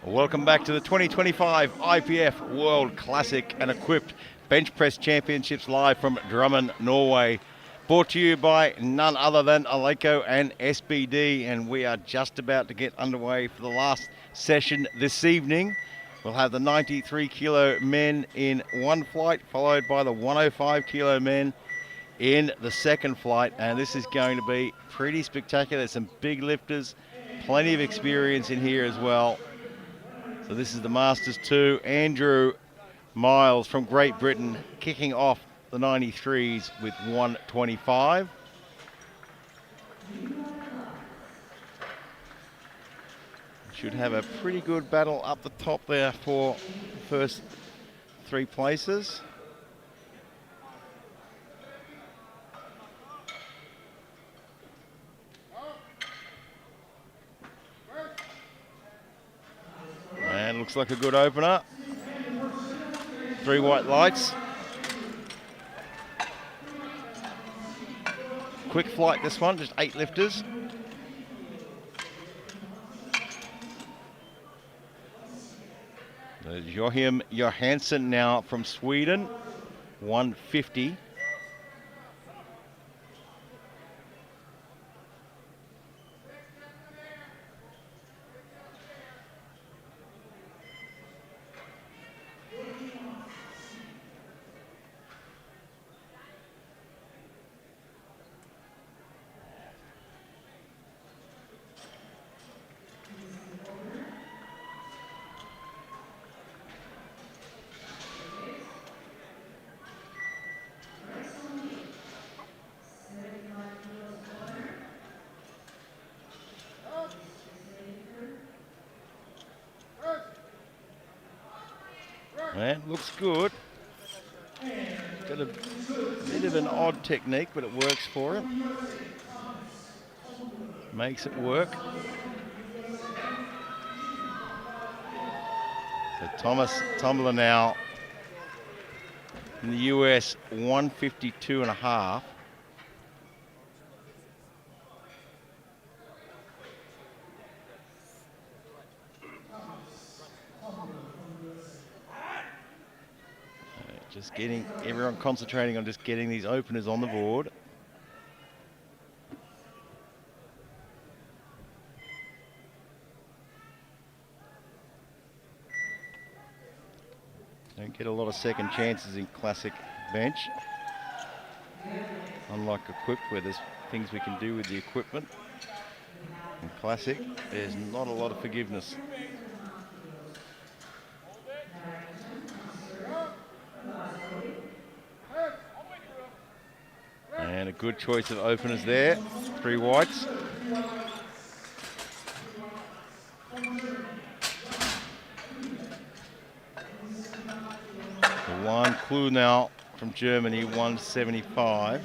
Welcome back to the 2025 IPF World Classic and Equipped Bench Press Championships live from Drammen, Norway. Brought to you by none other than Aleco and SBD, and we are just about to get underway for the last session this evening. We'll have the 93 kilo men in one flight, followed by the 105 kilo men in the second flight, and this is going to be pretty spectacular. There's some big lifters, plenty of experience in here as well. So this is the Masters 2. Andrew Miles from Great Britain kicking off the 93s with 125. Should have a pretty good battle up the top there for the first three places. And looks like a good opener. Three white lights. Quick flight this one, just 8 lifters. There's Joachim Johansson now from Sweden, 150. And looks good. Got a bit of an odd technique, but it works for him. Makes it work. So Thomas Tumbler now in the US, 152.5. Just getting everyone concentrating on just getting these openers on the board. Don't get a lot of second chances in classic bench. Unlike equipped, where there's things we can do with the equipment. In classic, there's not a lot of forgiveness. And a good choice of openers there. 3 whites. The one clue now from Germany, 175.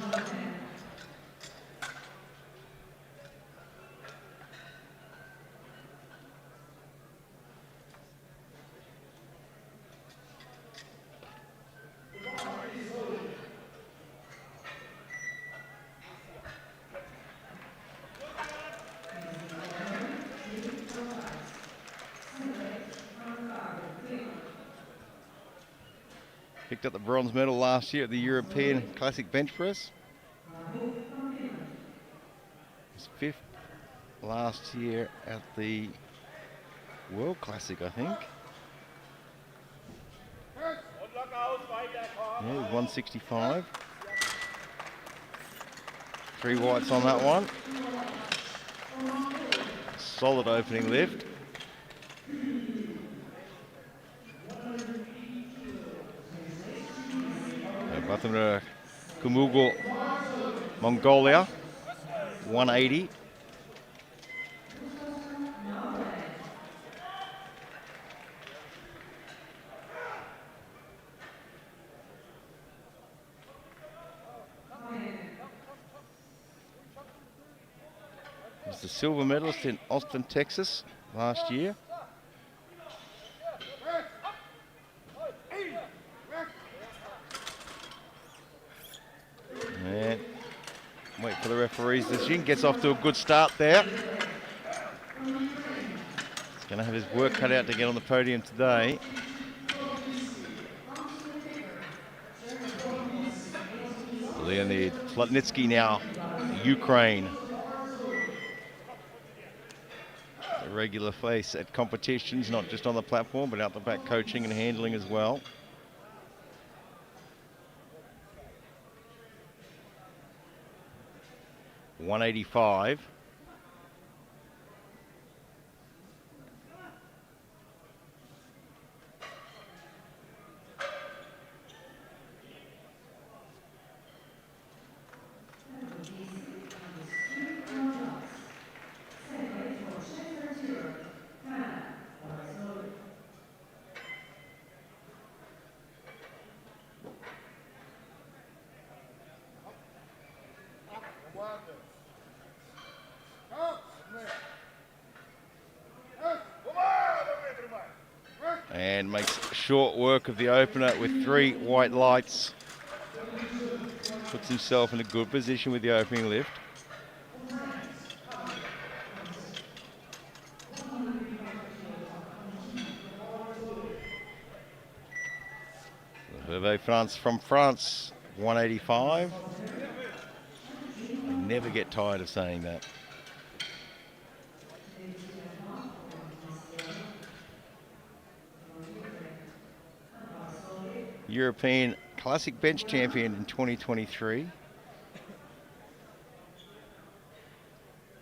Picked up the bronze medal last year at the European Classic Bench Press. His 5th last year at the World Classic, I think. Yeah, 165. 3 whites on that one. Solid opening lift. Bathumra Kumugul, Mongolia, 180. He's the silver medalist in Austin, Texas last year. And wait for the referees. The Shin gets off to a good start there. It's going Going to have his work cut out to get on the podium today. Leonid Slotnitsky now, Ukraine. A regular face at competitions, not just on the platform, but out the back coaching and handling as well. $185. And makes short work of the opener with 3 white lights. Puts himself in a good position with the opening lift. Hervé France from France, 185. I never get tired of saying that. European Classic Bench Champion in 2023.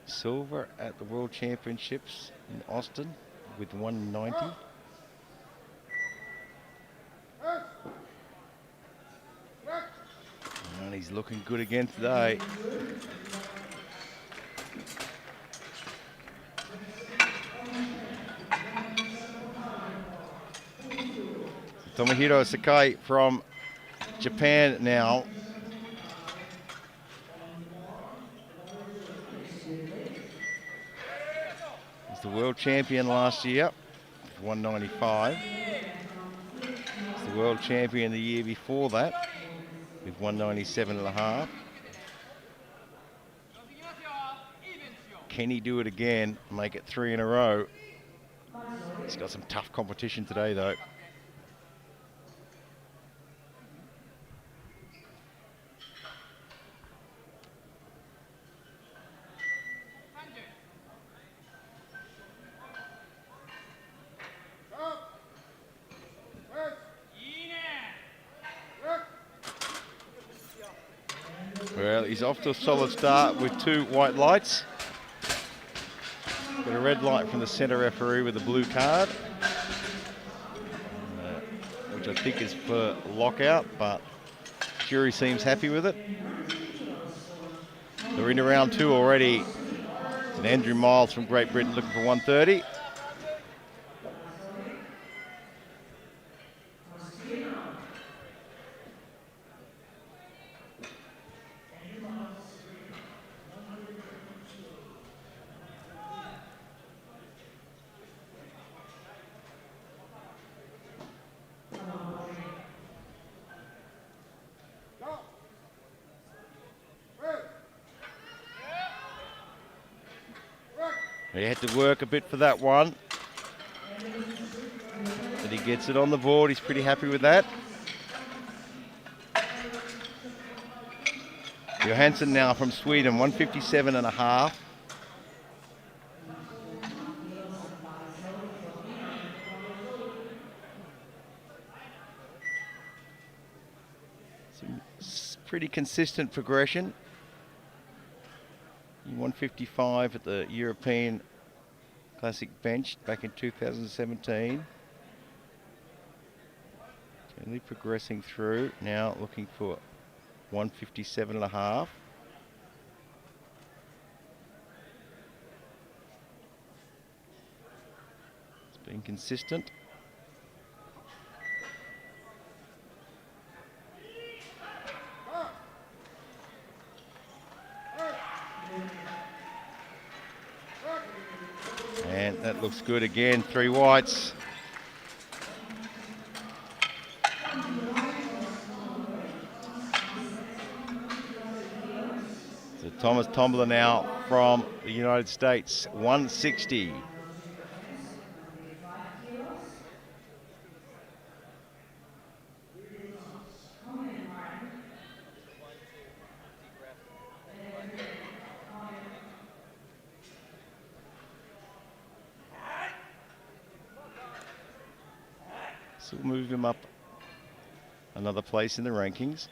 Silver at the World Championships in Austin with 190. And he's looking good again today. Tomohiro Sakai from Japan now. He's the world champion last year, 195. He's the world champion the year before that, with 197.5. Can he do it again, make it 3 in a row? He's got some tough competition today though. Well, he's off to a solid start with 2 white lights. Got a red light from the centre referee with a blue card, which I think is for lockout, but jury seems happy with it. They're into round 2 already. And Andrew Miles from Great Britain looking for 130. He had to work a bit for that one, but he gets it on the board. He's pretty happy with that. Johansson now from Sweden, 157.5. Some pretty consistent progression. 155 at the European Classic Bench back in 2017. Only progressing through, now looking for 157.5. It's been consistent. And that looks good again, 3 whites. So Thomas Tombler now from the United States, 160. This will move him up another place in the rankings.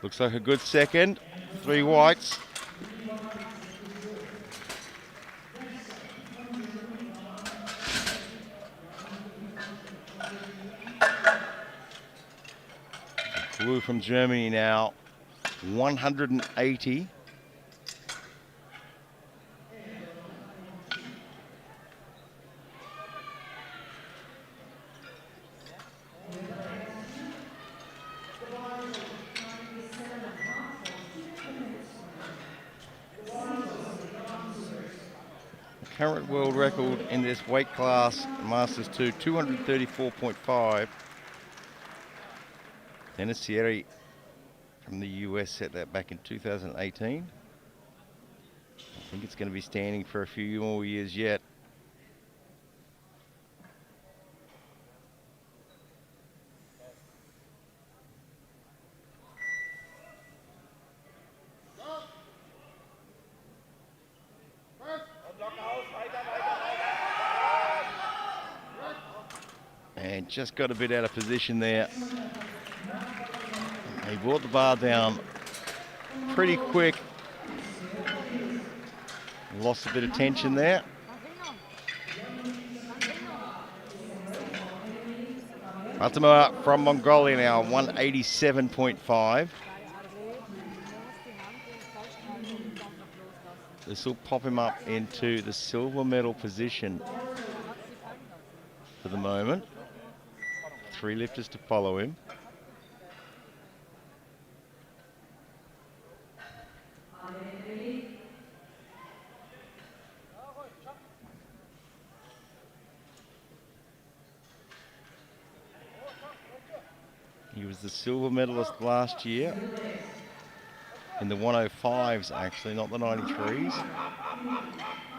Looks like a good second. 3 whites. Blue from Germany now, 180. Current world record in this weight class, Masters 2, 234.5. Dennis Thierry from the US set that back in 2018. I think it's going to be standing for a few more years yet. And just got a bit out of position there. He brought the bar down pretty quick. Lost a bit of tension there. Fatima from Mongolia now, 187.5. This will pop him up into the silver medal position for the moment. 3 lifters to follow him. He was the silver medalist last year in the 105s, actually, not the 93s.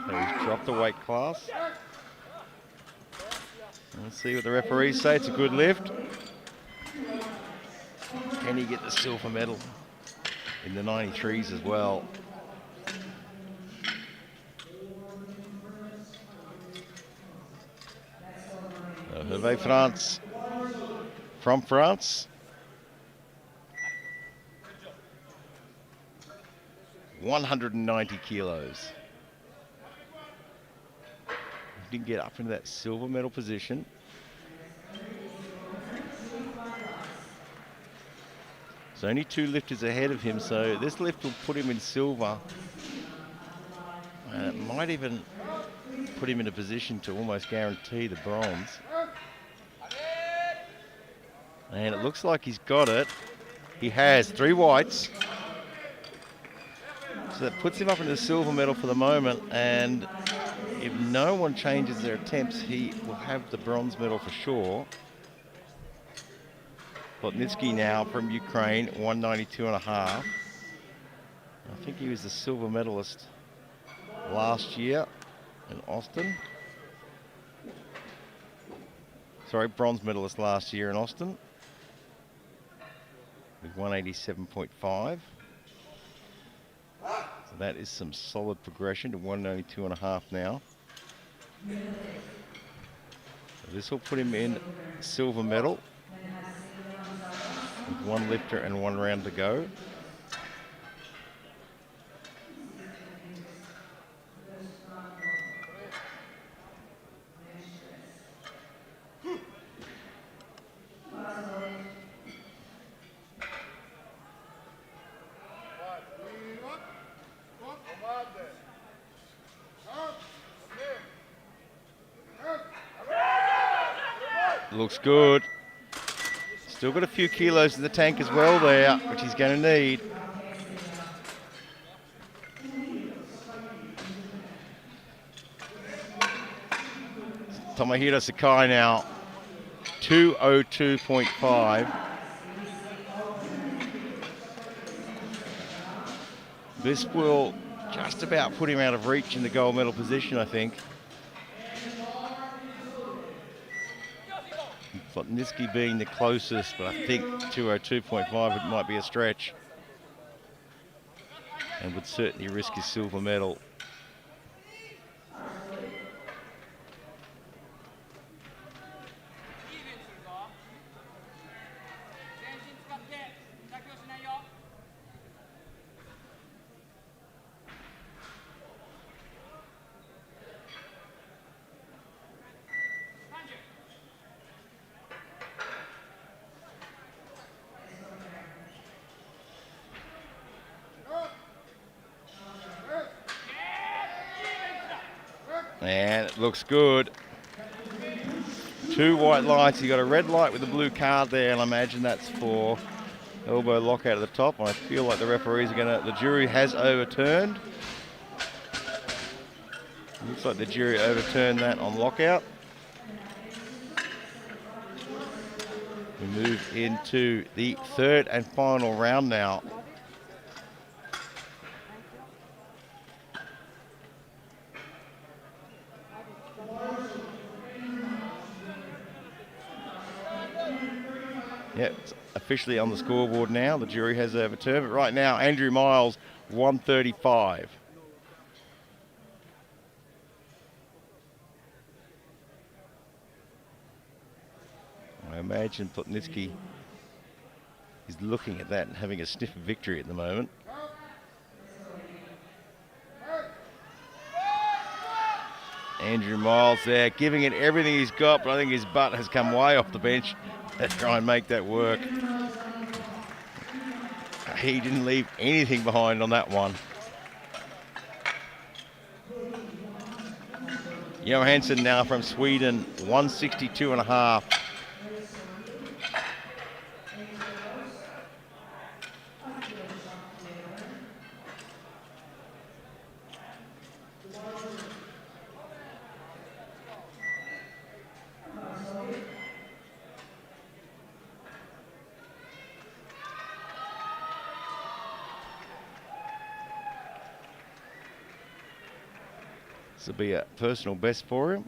So he's dropped a weight class. Let's see what the referees say. It's a good lift. Can he get the silver medal in the 93s as well? Hervé France from France. 190 kilos. Didn't get up into that silver medal position. There's only 2 lifters ahead of him, so this lift will put him in silver. And it might even put him in a position to almost guarantee the bronze. And it looks like he's got it. He has 3 whites. So that puts him up into the silver medal for the moment, and if no one changes their attempts, he will have the bronze medal for sure. Plotnitsky now from Ukraine, 192.5. I think he was the silver medalist last year in Austin. Sorry, bronze medalist last year in Austin with 187.5. So that is some solid progression to 192.5 now. So this will put him in silver medal with 1 lifter and 1 round to go. Looks good. Still got a few kilos in the tank as well there, which he's going to need. Tomohiro Sakai now, 2:02.5. This will just about put him out of reach in the gold medal position, I think. Plotnitsky being the closest, but I think 2:02.5 it might be a stretch, and would certainly risk his silver medal. And it looks good. 2 white lights. You got a red light with a blue card there, and I imagine that's for elbow lockout at the top. And I feel like the referees are the jury has overturned. Looks like the jury overturned that on lockout. We move into the third and final round now. Yep, it's officially on the scoreboard now. The jury has overturned. But right now, Andrew Miles, 135. I imagine Plotnitsky is looking at that and having a sniff of victory at the moment. Andrew Miles there, giving it everything he's got, but I think his butt has come way off the bench. Let's try and make that work. He didn't leave anything behind on that one. Johansson now from Sweden, 162.5. This will be a personal best for him.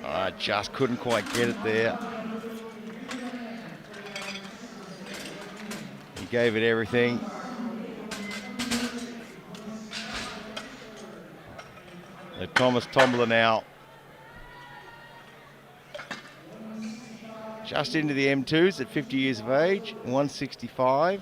I just couldn't quite get it there. He gave it everything. So Thomas Tomler now just into the M2s at 50 years of age, 165.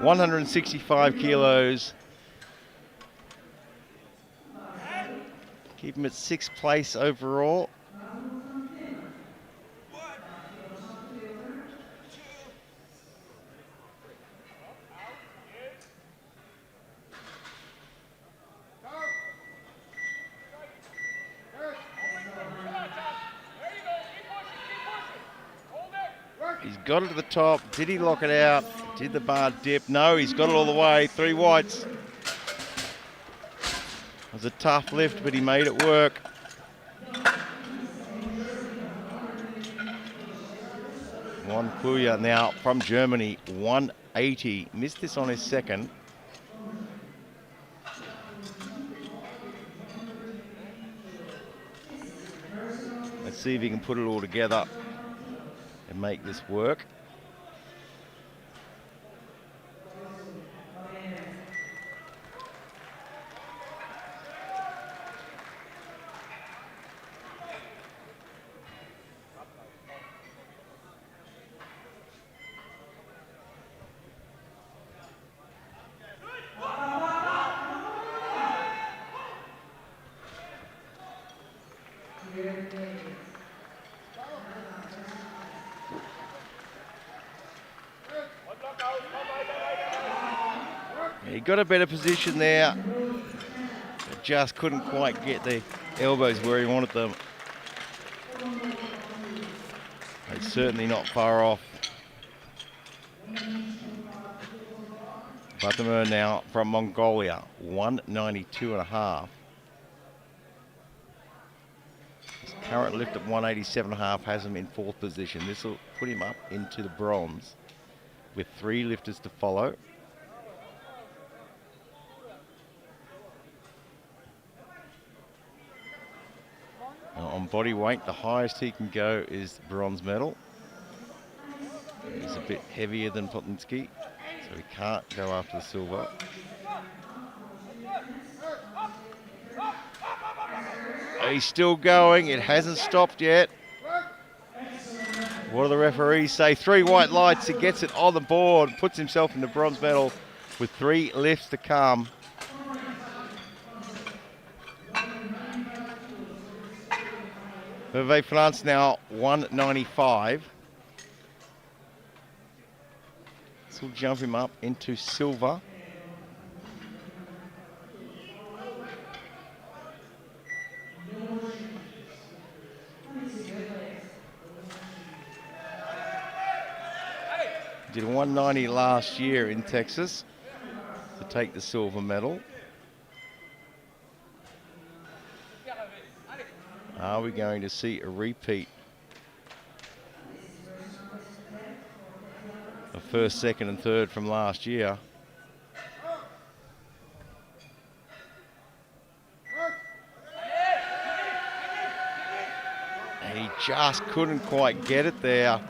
$165 kilos. Keep him at 6th place overall. He's got it to the top. Did he lock it out? Did the bar dip? No, he's got it all the way. 3 whites. It was a tough lift, but he made it work. Juan Kuya now from Germany, 180. Missed this on his second. Let's see if he can put it all together and make this work. He got a better position there, but just couldn't quite get the elbows where he wanted them. It's certainly not far off. Batamer now from Mongolia, 192.5. His current lift at 187.5 has him in 4th position. This will put him up into the bronze with 3 lifters to follow. Now on body weight, the highest he can go is the bronze medal. He's a bit heavier than Plotnicki, so he can't go after the silver. He's still going. It hasn't stopped yet. What do the referees say? 3 white lights. He gets it on the board, puts himself in the bronze medal with 3 lifts to come. Hervé France now 195. This will jump him up into silver. Did a 190 last year in Texas to take the silver medal. Are we going to see a repeat of 1st, 2nd and 3rd from last year? He just couldn't quite get it there.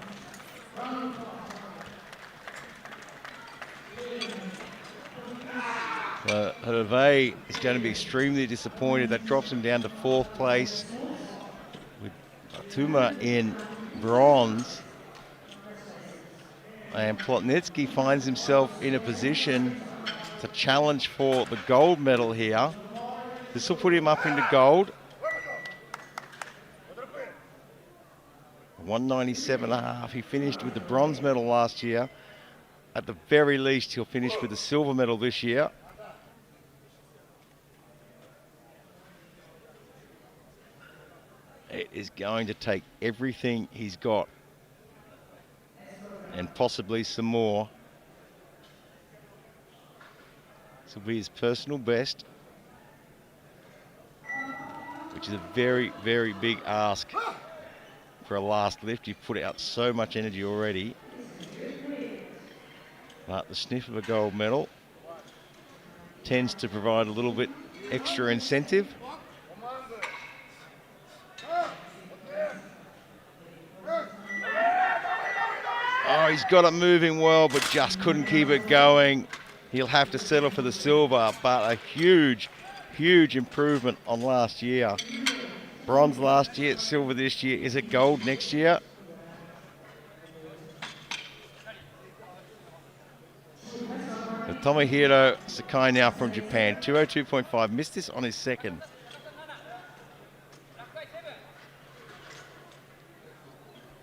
Hervé is going to be extremely disappointed. That drops him down to 4th place with Tuma in bronze. And Plotnicki finds himself in a position to challenge for the gold medal here. This will put him up into gold. 197.5. He finished with the bronze medal last year. At the very least, he'll finish with the silver medal this year. It is going to take everything he's got and possibly some more. This will be his personal best, which is a very, very big ask for a last lift. You've put out so much energy already. But the sniff of a gold medal tends to provide a little bit extra incentive. Oh, he's got it moving well, but just couldn't keep it going. He'll have to settle for the silver, but a huge, huge improvement on last year. Bronze last year, silver this year. Is it gold next year? Tomohiro Sakai now from Japan, 202.5. Missed this on his 2nd.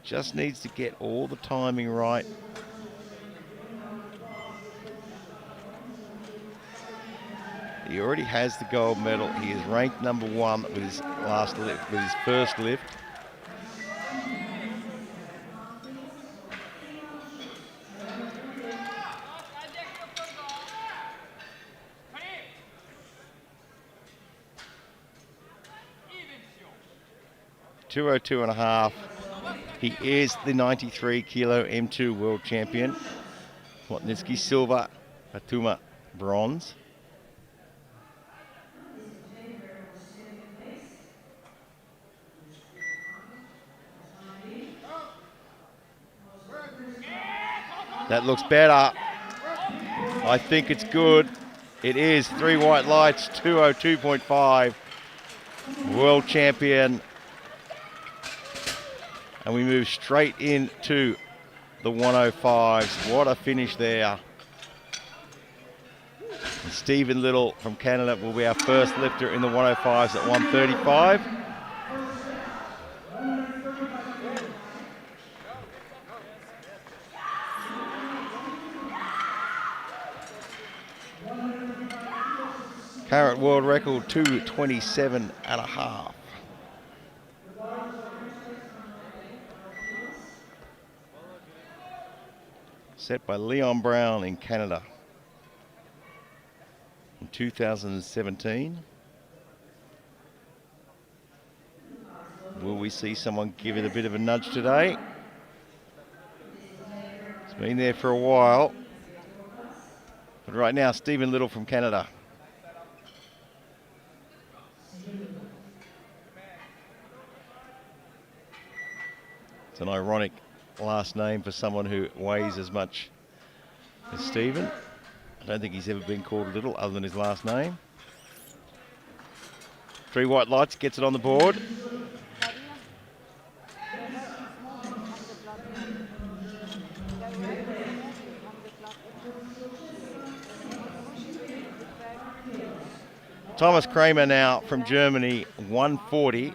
Just needs to get all the timing right. He already has the gold medal. He is ranked number 1 with his last lift, with his first lift. .202.5. He is the 93 kilo M2 world champion. Plotnicki silver, Atuma bronze. That looks better. I think it's good. It is 3 white lights, 202.5. World champion. And we move straight into the 105s. What a finish there. And Stephen Little from Canada will be our first lifter in the 105s at 135. Current world record 2:27.5. Set by Leon Brown in Canada in 2017. Will we see someone give it a bit of a nudge today? It's been there for a while. But right now, Stephen Little from Canada. It's an ironic last name for someone who weighs as much as Stephen. I don't think he's ever been called Little other than his last name. 3 white lights, gets it on the board. Thomas Kramer now from Germany, 140.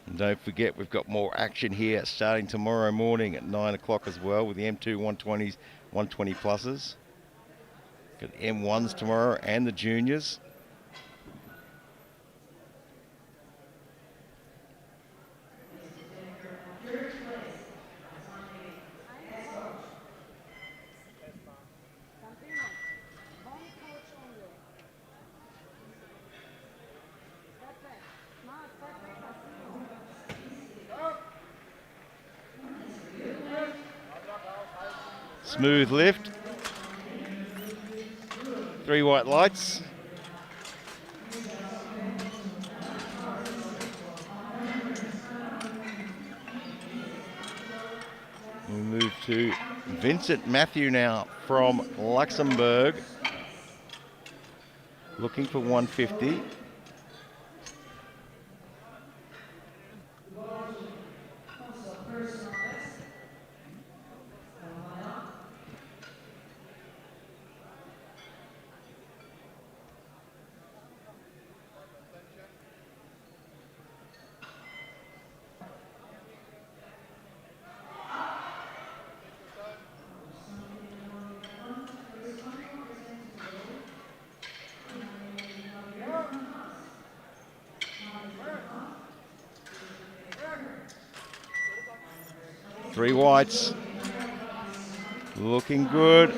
And don't forget, we've got more action here starting tomorrow morning at 9 o'clock as well with the M2 120s, 120 pluses. Got M1s tomorrow and the juniors. Smooth lift. 3 white lights. We move to Vincent Matthew now from Luxembourg. Looking for 150. Three whites, looking good.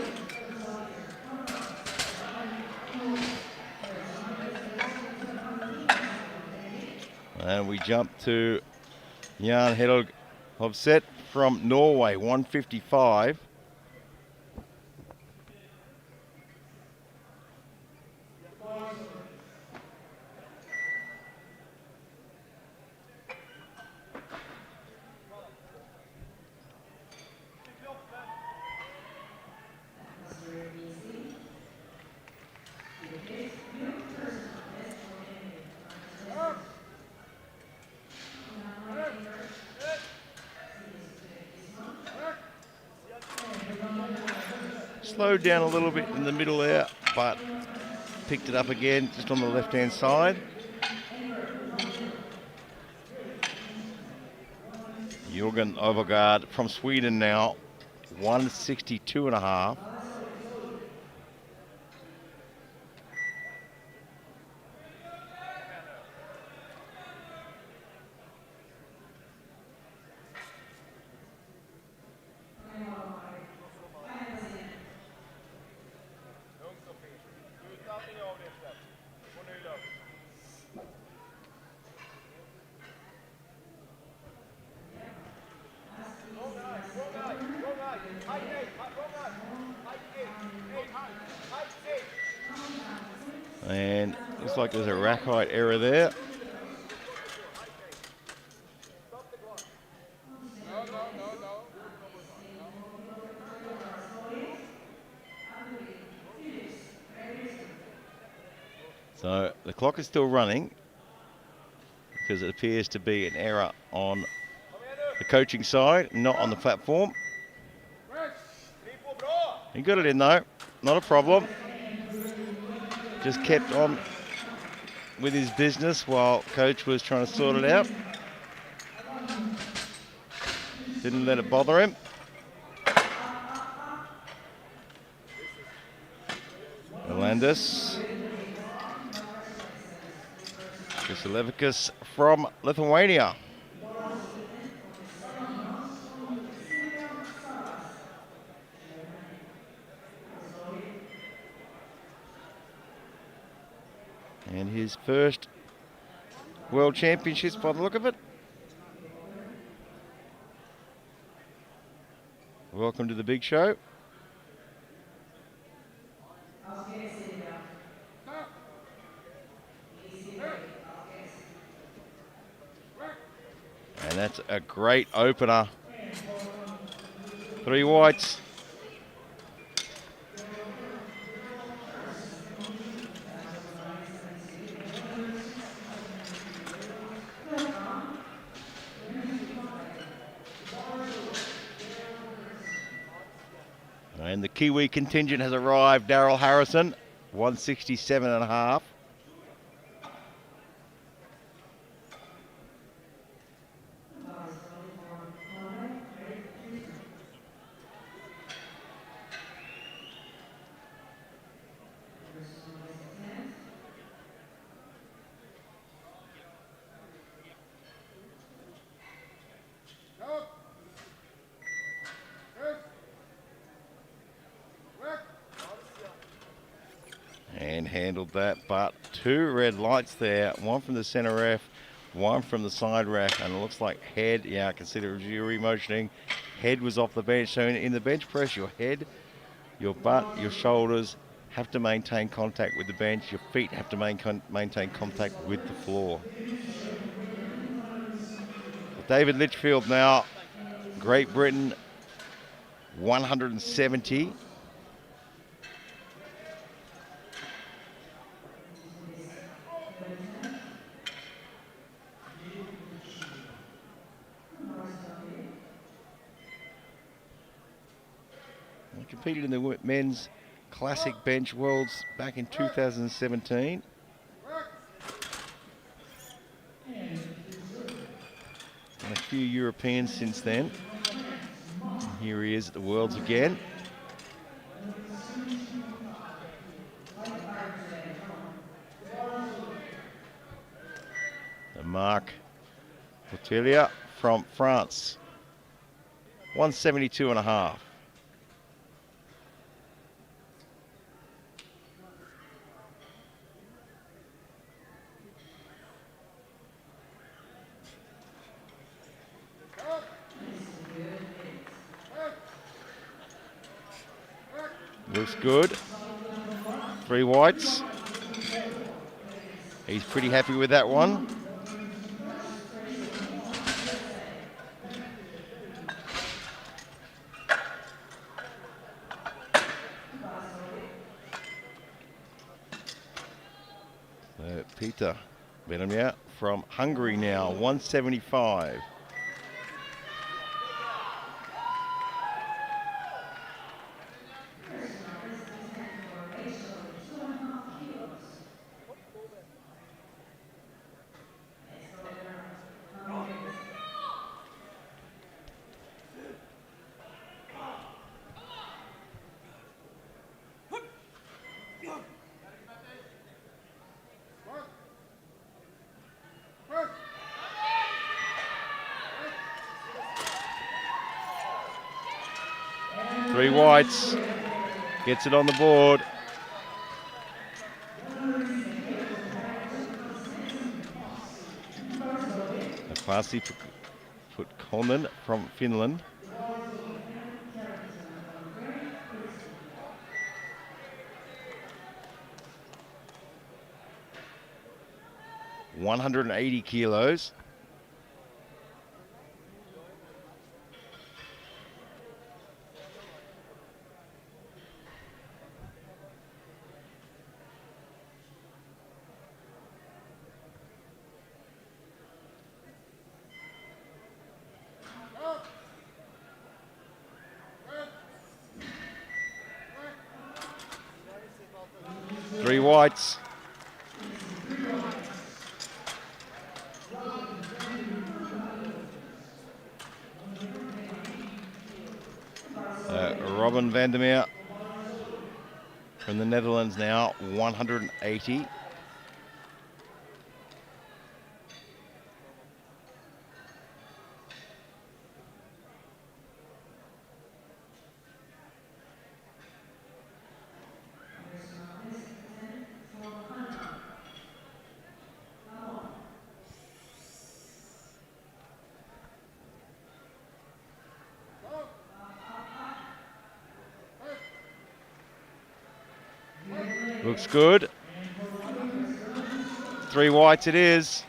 And we jump to Jan Hedel Hovset from Norway, 155. Slowed down a little bit in the middle there, but picked it up again just on the left-hand side. Jürgen Overgaard from Sweden now, 162.5. And looks like there's a rack height error there. So the clock is still running because it appears to be an error on the coaching side, not on the platform. He got it in though, not a problem. Just kept on with his business while coach was trying to sort it out. Didn't let it bother him. Landis. Vasilevicus from Lithuania. And his first World Championships by the look of it. Welcome to the big show. And that's a great opener. 3 whites. And the Kiwi contingent has arrived. Daryl Harrison, 167.5. And handled that, but 2 red lights there. One from the center ref, one from the side ref, and it looks like head. Yeah, I can see the jury motioning. Head was off the bench. So in the bench press, your head, your butt, your shoulders have to maintain contact with the bench. Your feet have to maintain contact with the floor. David Litchfield now, Great Britain, 170. He competed in the men's classic bench worlds back in 2017. And a few Europeans since then. And here he is at the worlds again. And Marc Portelia from France, 172.5. Looks good. 3 whites. He's pretty happy with that one. So Peter Benamia from Hungary now, 175. Three whites, gets it on the board. Pasi Putkonen from Finland. $180 kilos. Three whites. Robin van der Meer from the Netherlands now, 180. Looks good. 3 whites it is.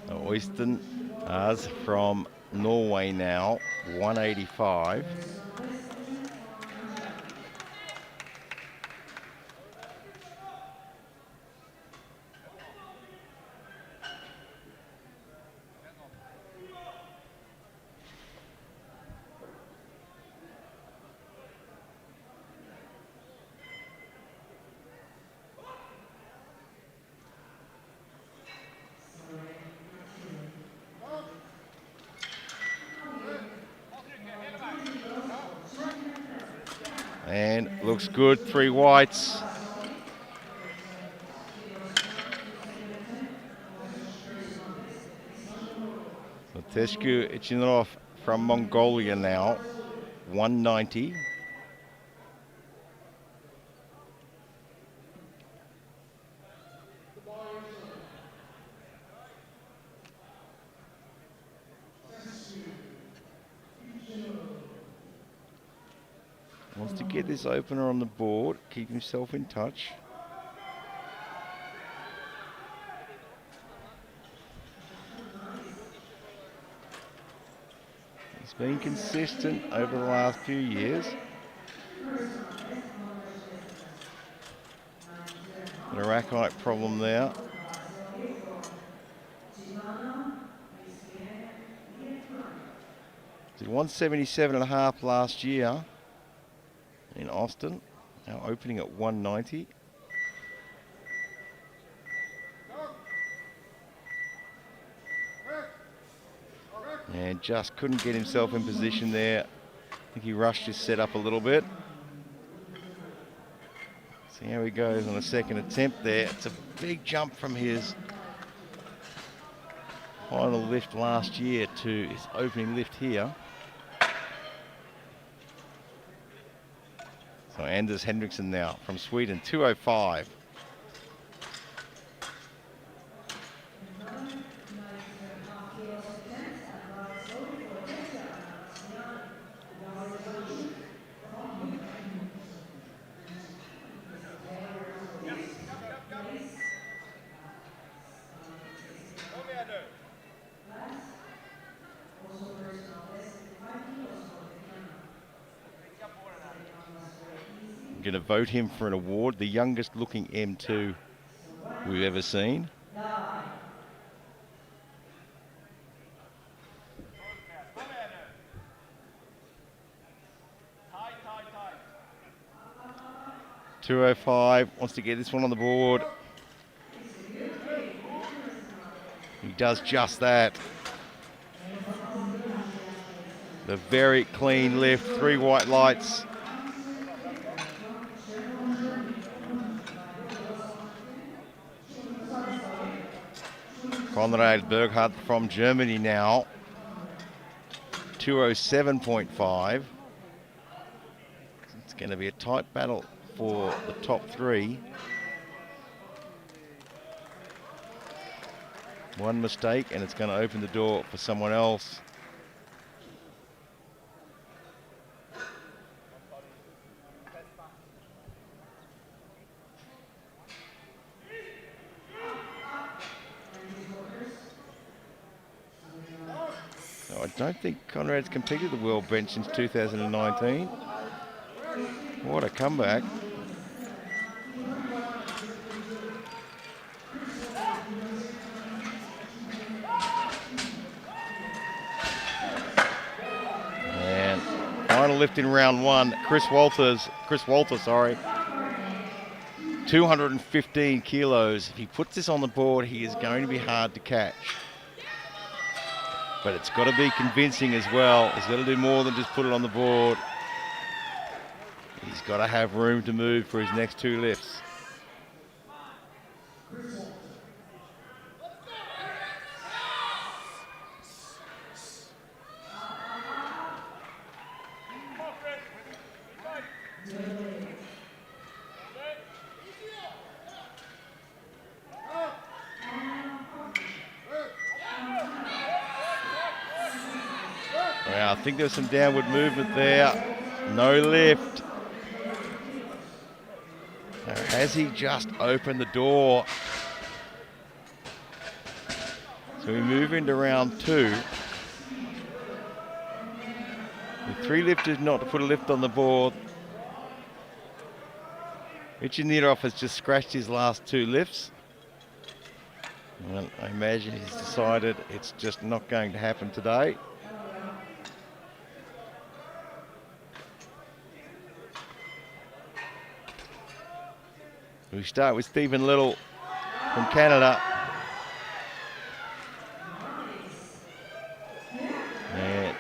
Oysten as from Norway now, 185. And looks good, 3 whites. So Tesku Ichinov from Mongolia now, 190. Wants to get this opener on the board, keep himself in touch. He's been consistent over the last few years. An Iraqite problem there. Did 177.5 last year in Austin, now opening at 190. And just couldn't get himself in position there. I think he rushed his setup a little bit. See how he goes on a second attempt there. It's a big jump from his final lift last year to his opening lift here. So Anders Henriksson now from Sweden, 205. I'm going to vote him for an award, the youngest looking M2 we've ever seen. .205, wants to get this one on the board. He does just that. The very clean lift, 3 white lights. Konrad Berghardt from Germany now, 207.5. It's going to be a tight battle for the top 3. One mistake and it's going to open the door for someone else. I don't think Conrad's competed at the world bench since 2019. What a comeback. And final lift in round 1, Chris Walter, sorry. 215 kilos. If he puts this on the board, he is going to be hard to catch. But it's got to be convincing as well. He's got to do more than just put it on the board. He's got to have room to move for his next 2 lifts. Well, I think there's some downward movement there. No lift. Now, has he just opened the door? So we move into round 2. The 3 lifters not to put a lift on the board. Richard Niederhoff has just scratched his last 2 lifts. Well, I imagine he's decided it's just not going to happen today. We start with Stephen Little from Canada. And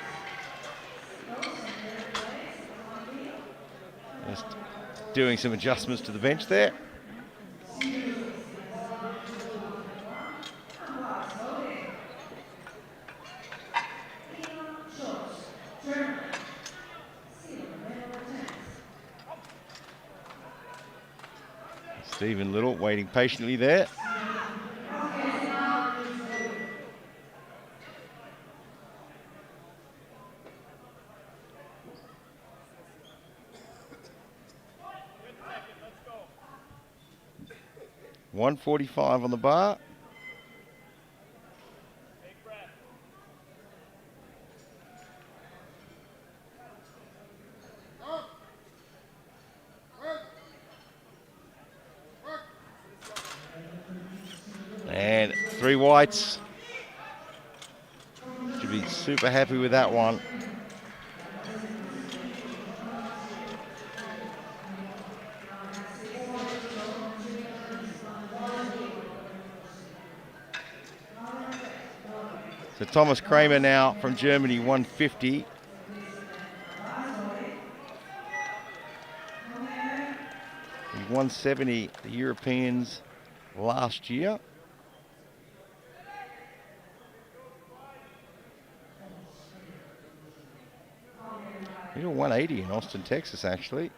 just doing some adjustments to the bench there. Stephen Little waiting patiently there. $145 on the bar. And 3 whites. Should be super happy with that one. So Thomas Kramer now from Germany, 150. He 170 the Europeans last year. He did 180 in Austin, Texas, actually.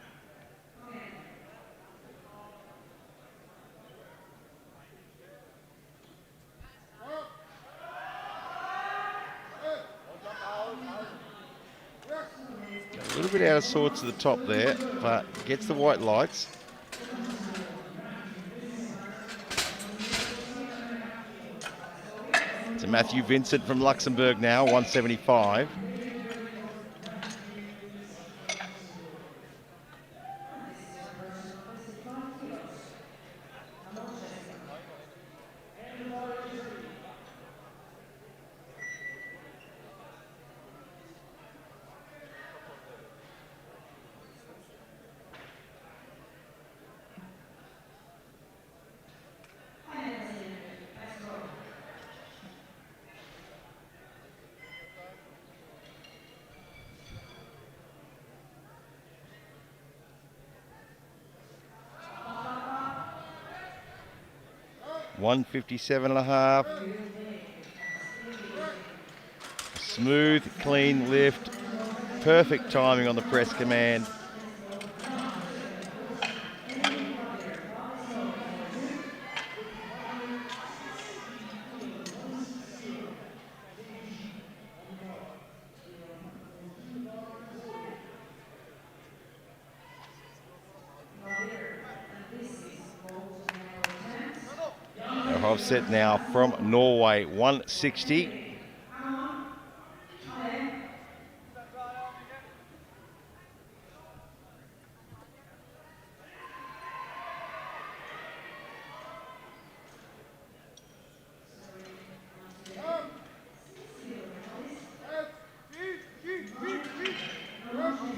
A little bit out of sorts at the top there, but gets the white lights. To Matthew Vincent from Luxembourg now, 175. $157.5. Smooth, clean lift. Perfect timing on the press command. Offset now from Norway, 160.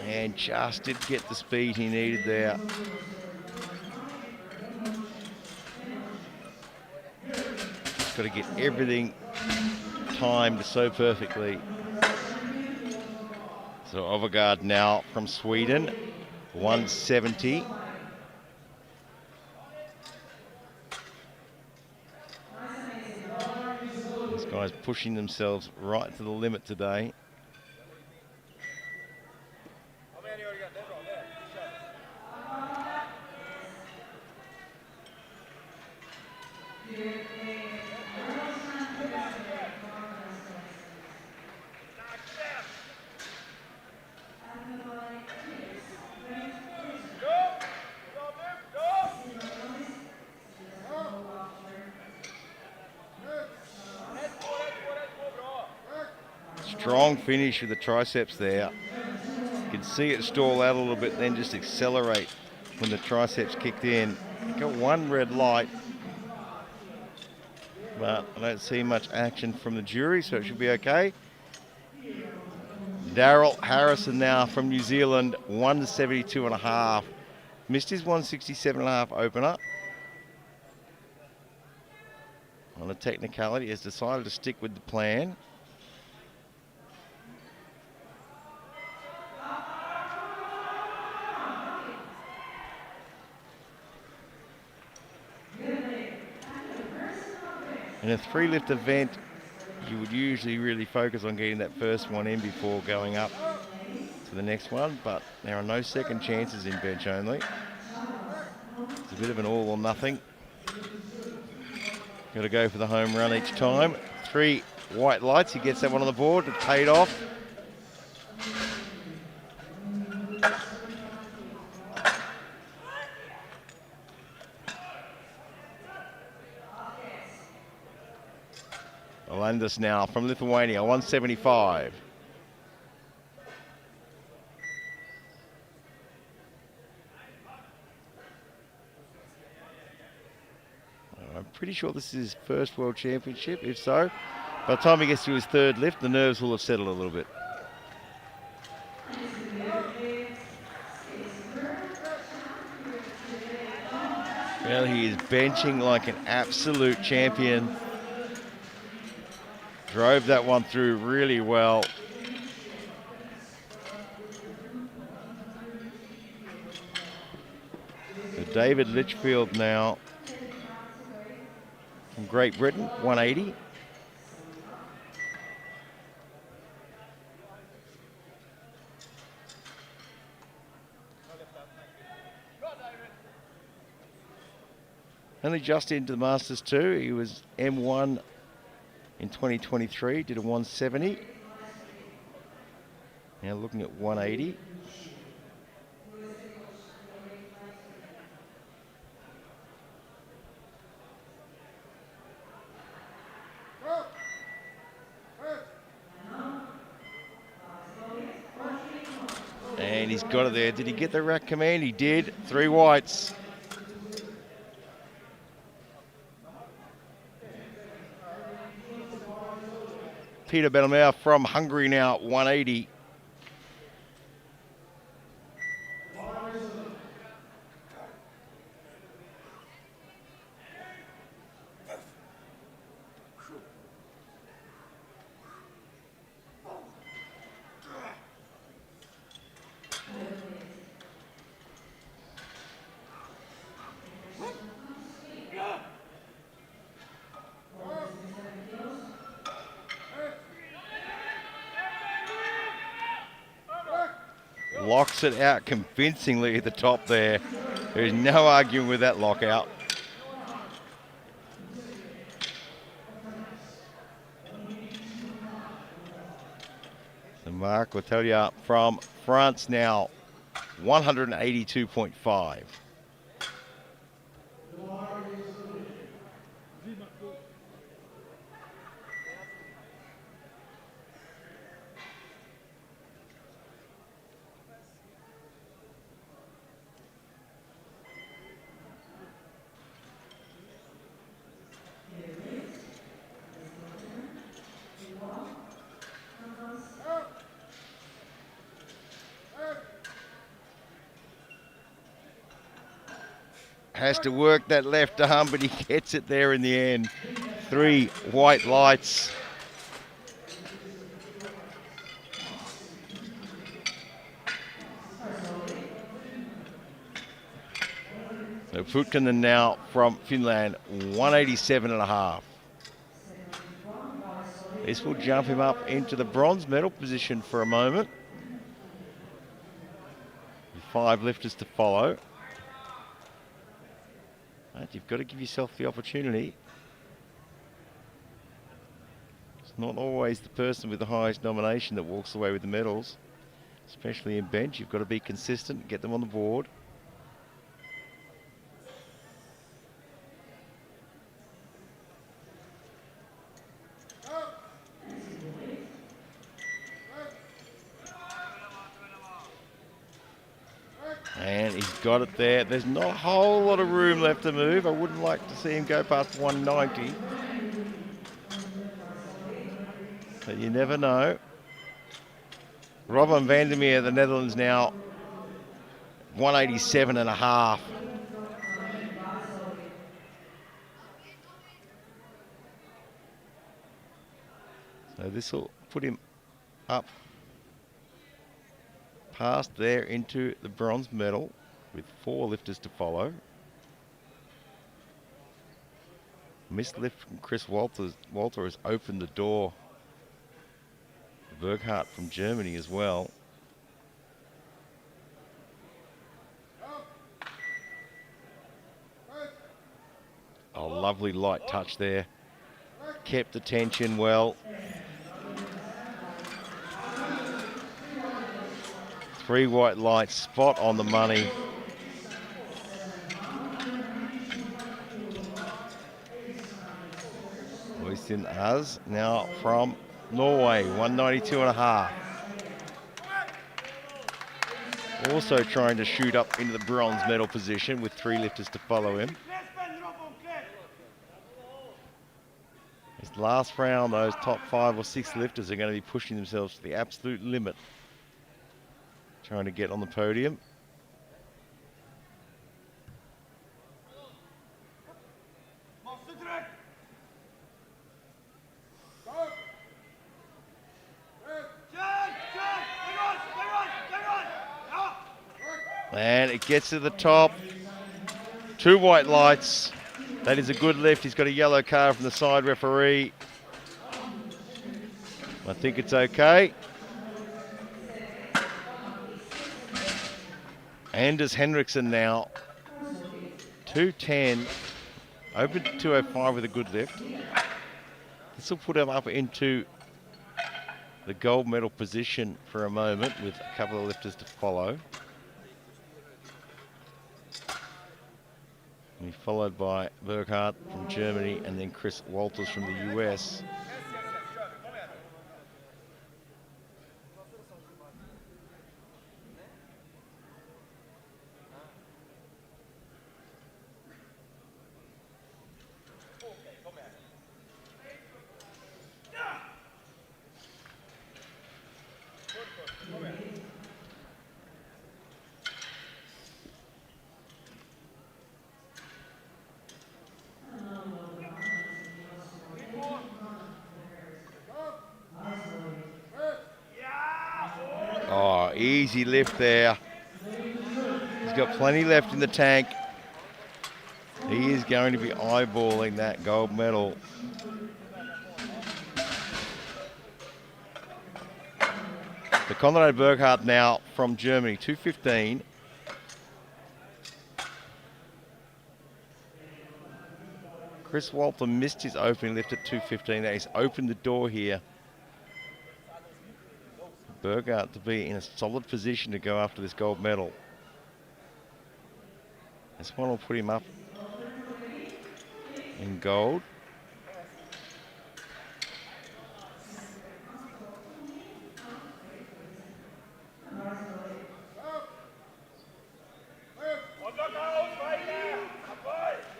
And just did get the speed he needed there. Got to get everything timed so perfectly. So Overgaard now from Sweden, 170. These guys pushing themselves right to the limit today. Strong finish with the triceps there. You can see it stall out a little bit, then just accelerate when the triceps kicked in. Got one red light, but I don't see much action from the jury, so it should be okay. Daryl Harrison now from New Zealand, 172.5. Missed his 167.5 opener. On a technicality, has decided to stick with the plan. In a 3-lift event, you would usually really focus on getting that first one in before going up to the next one, but there are no second chances in bench only. It's a bit of an all or nothing. Got to go for the home run each time. 3 white lights, he gets that one on the board, it paid off. Alandis now from Lithuania, 175. I'm pretty sure this is his first World Championship. If so, by the time he gets to his 3rd lift, the nerves will have settled a little bit. Well, he is benching like an absolute champion. Drove that one through really well. So David Litchfield now from Great Britain, 180. Only just into the Masters 2. He was M1 in 2023, did a 170. Now looking at 180. And he's got it there. Did he get the rack command? He did. 3 whites. Peter Bellemare from Hungary now, 180. Locks it out convincingly at the top there. There's no arguing with that lockout. So Marc will tell you from France now, 182.5. Has to work that left arm, but he gets it there in the end. 3 white lights. So Putkinen now from Finland, 187.5. This will jump him up into the bronze medal position for a moment. 5 lifters to follow. But you've got to give yourself the opportunity. It's not always the person with the highest nomination that walks away with the medals. Especially in bench, you've got to be consistent and get them on the board. And he's got it there. There's not a whole lot of room left to move. I wouldn't like to see him go past 190. But you never know. Robin van der Meer, the Netherlands now, 187.5. So this will put him up past there into the bronze medal with 4 lifters to follow. Missed lift from Chris Walter. Walter has opened the door. Burkhardt from Germany as well. A lovely light touch there. Kept the tension well. 3 white lights, spot on the money. Øystein Az now from Norway, 192.5. Also trying to shoot up into the bronze medal position with 3 lifters to follow him. This last round, those top 5 or 6 lifters are going to be pushing themselves to the absolute limit, trying to get on the podium. And it gets to the top. 2 white lights. That is a good lift. He's got a yellow card from the side referee. I think it's okay. Anders Henriksen now, 210, open to 205 with a good lift. This will put him up into the gold medal position for a moment with a couple of lifters to follow. And he's followed by Burkhardt from Germany and then Chris Walters from the US. Oh, easy lift there. He's got plenty left in the tank. He is going to be eyeballing that gold medal. The Konrad Burkhardt now from Germany, 215. Chris Walter missed his opening lift at 215. Now he's opened the door here. Burkhardt to be in a solid position to go after this gold medal. This one will put him up in gold.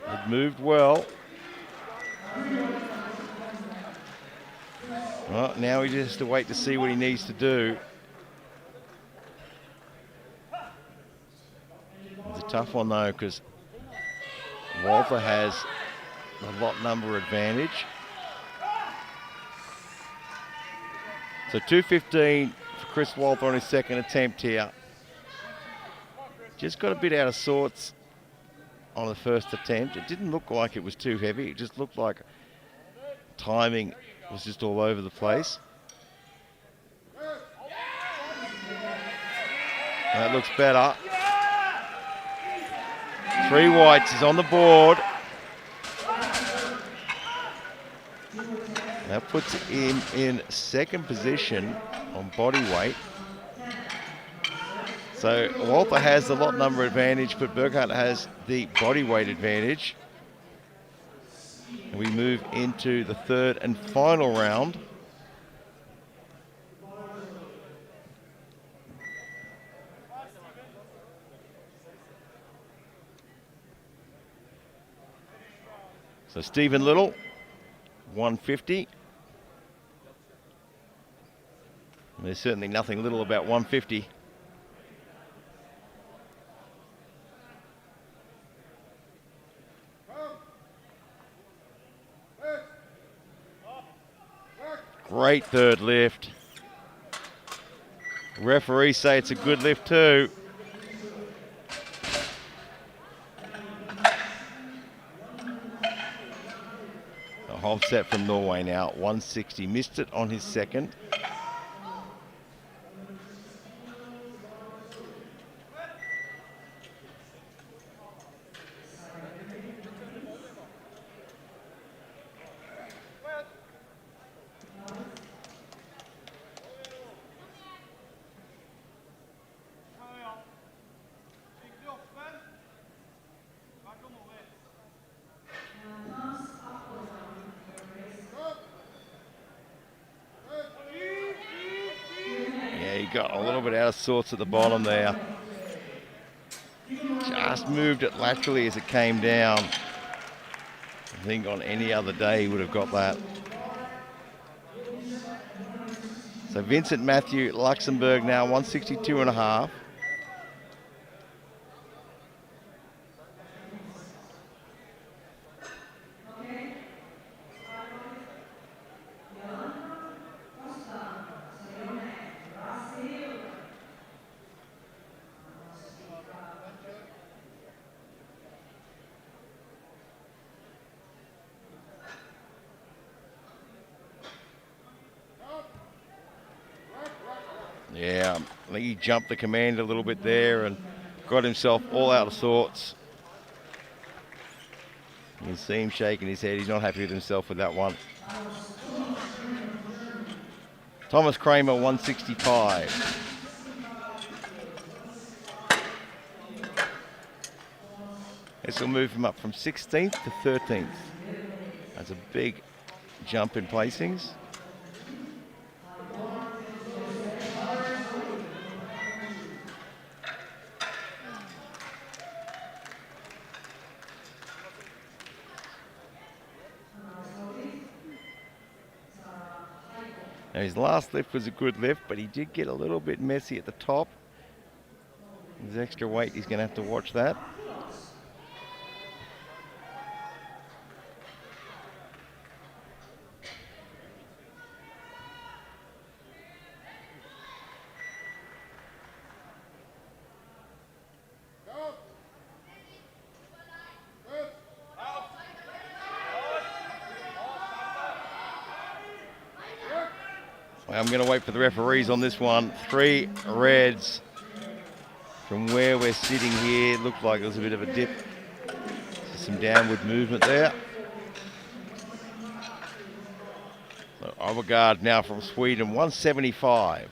It moved well. Well, now he just has to wait to see what he needs to do. It's a tough one though, because Walter has a lot number advantage. So 2:15 for Chris Walter on his second attempt here. Just got a bit out of sorts on the first attempt. It didn't look like it was too heavy. It just looked like timing was just all over the place. That looks better. 3 whites is on the board. That puts him in second position on body weight. So Walter has the lot number advantage, but Burkhardt has the body weight advantage. And we move into the third and final round. So Stephen Little, 150. And there's certainly nothing little about 150. Great third lift. Referees say it's a good lift too. A half set from Norway now, 160. Missed it on his second. Got a little bit out of sorts at the bottom there. Just moved it laterally as it came down. I think on any other day he would have got that. So Vincent Matthew, Luxembourg now, 162.5. Yeah, I think he jumped the command a little bit there and got himself all out of sorts. You can see him shaking his head. He's not happy with himself with that one. Thomas Kramer, 165. This will move him up from 16th to 13th. That's a big jump in placings. Now his last lift was a good lift, but he did get a little bit messy at the top. His extra weight, he's going to have to watch that. I'm going to wait for the referees on this one. 3 reds. From where we're sitting here, it looked like there was a bit of a dip. Some downward movement there. So Overgaard now from Sweden, 175.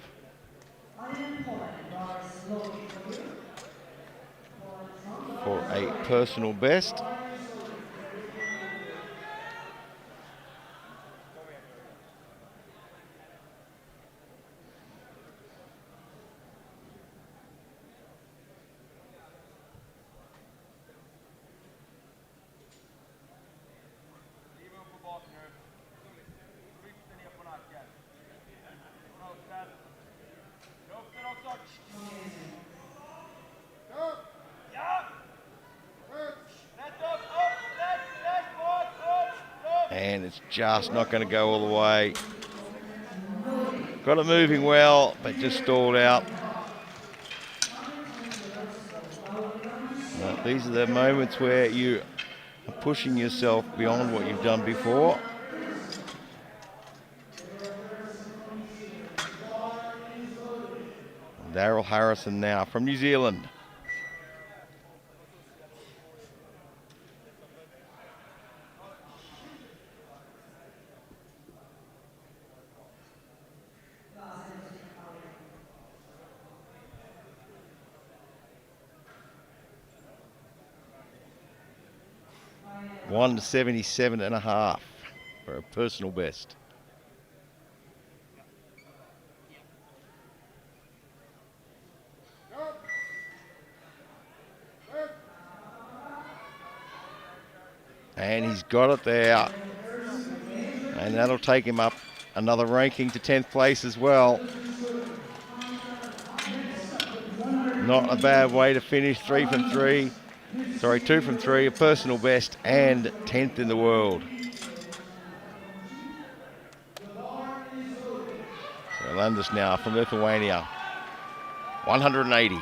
For a personal best. And it's just not going to go all the way. Got it moving well, but just stalled out. These are the moments where you are pushing yourself beyond what you've done before. Daryl Harrison now from New Zealand. $177.5 for a personal best. And he's got it there. And that'll take him up another ranking to 10th place as well. Not a bad way to finish. 2 from 3, a personal best and 10th in the world. So Landis now from Lithuania. 180.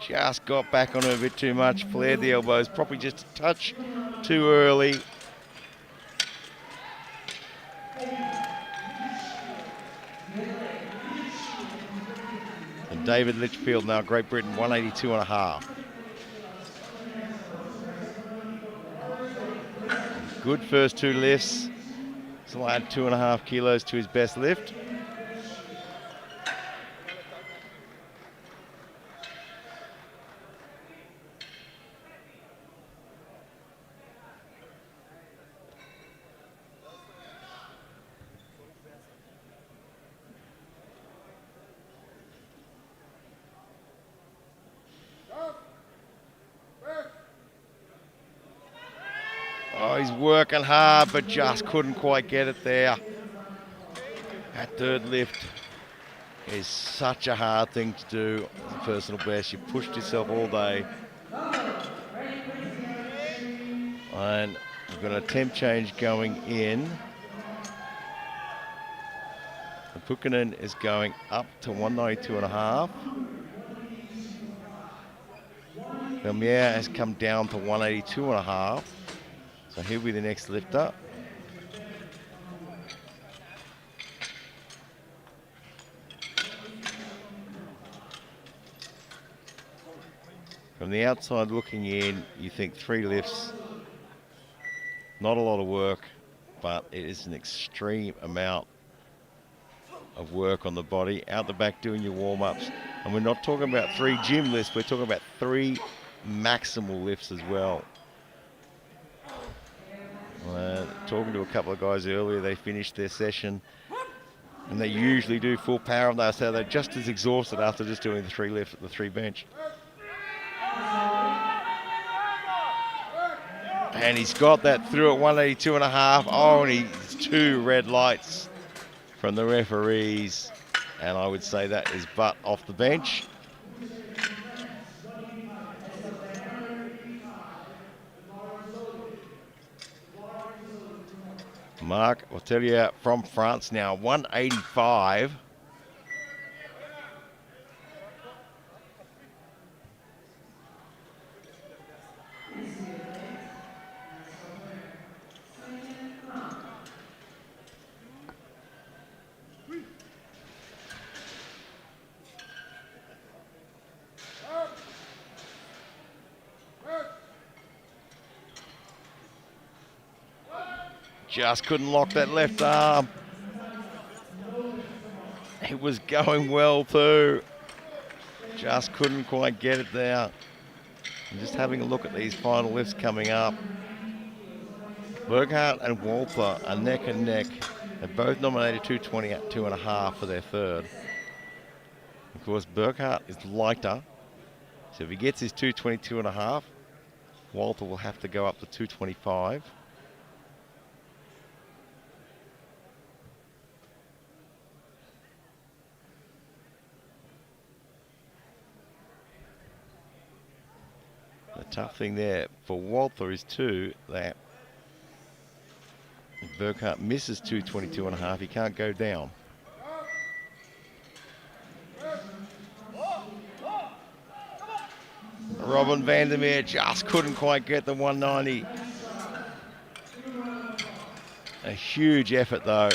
Just got back on him a bit too much, flared the elbows, probably just a touch too early. And David Litchfield now, Great Britain, 182.5. Good first 2 lifts. So add 2.5 kilos to his best lift. Oh, he's working hard, but just couldn't quite get it there. That third lift is such a hard thing to do. Personal best, you pushed yourself all day. And we've got a temp change going in. Pukkanen is going up to 192.5. Vermeer has come down to 182.5. So he'll be the next lifter. From the outside looking in, you think 3 lifts, not a lot of work, but it is an extreme amount of work on the body. Out the back doing your warm-ups. And we're not talking about 3 gym lifts, we're talking about 3 maximal lifts as well. Talking to a couple of guys earlier, they finished their session and they usually do full power and they say they're just as exhausted after just doing the 3 lifts at the 3 bench. And he's got that through at 182.5. Oh, and he's 2 red lights from the referees. And I would say that is butt off the bench. Marc, I'll tell you, from France now, 185. Just couldn't lock that left arm. It was going well too. Just couldn't quite get it there. I'm just having a look at these final lifts coming up. Burkhardt and Walter are neck and neck. They're both nominated 222.5 for their third. Of course, Burkhardt is lighter. So if he gets his 222.5, Walter will have to go up to 225. tough thing there for Walter is too that if Burkhart misses 222.5, he can't go down. Robin Vandermeer just couldn't quite get the 190. A huge effort though.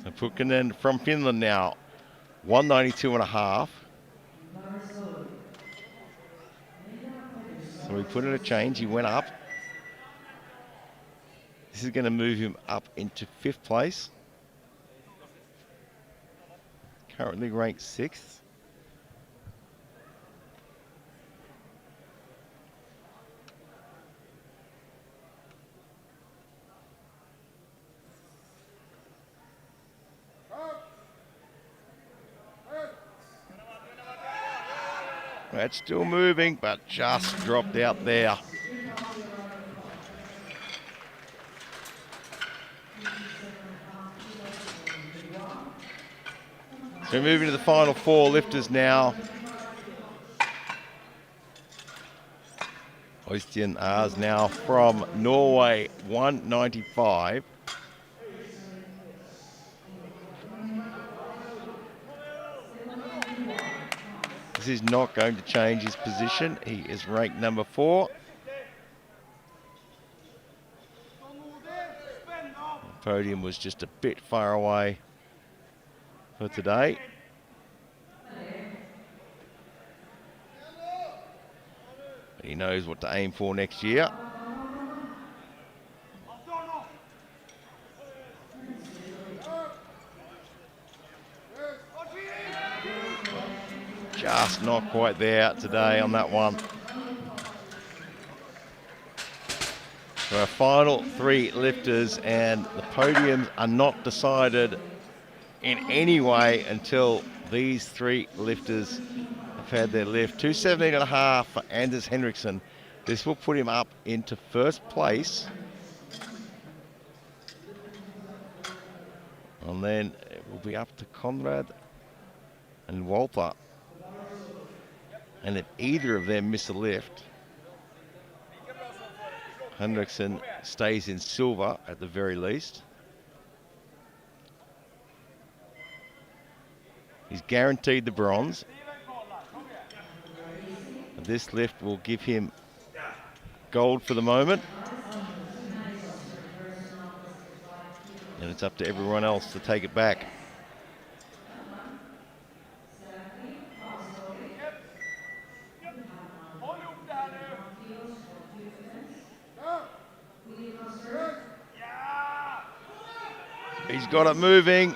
So Pukkanen from Finland now, 192.5. So we put in a change, he went up. This is going to move him up into 5th place. Currently ranked 6th. That's still moving, but just dropped out there. So moving to the final 4 lifters now. Øystein Ars now from Norway, 195. This is not going to change his position. He is ranked number 4. The podium was just a bit far away for today. But he knows what to aim for next year. Just not quite there today on that one. So our final 3 lifters, and the podiums are not decided in any way until these 3 lifters have had their lift. 217.5 for Anders Henriksen. This will put him up into 1st place. And then it will be up to Conrad and Walter. And if either of them miss a lift, Henriksen stays in silver at the very least. He's guaranteed the bronze. This lift will give him gold for the moment. And it's up to everyone else to take it back. He's got it moving.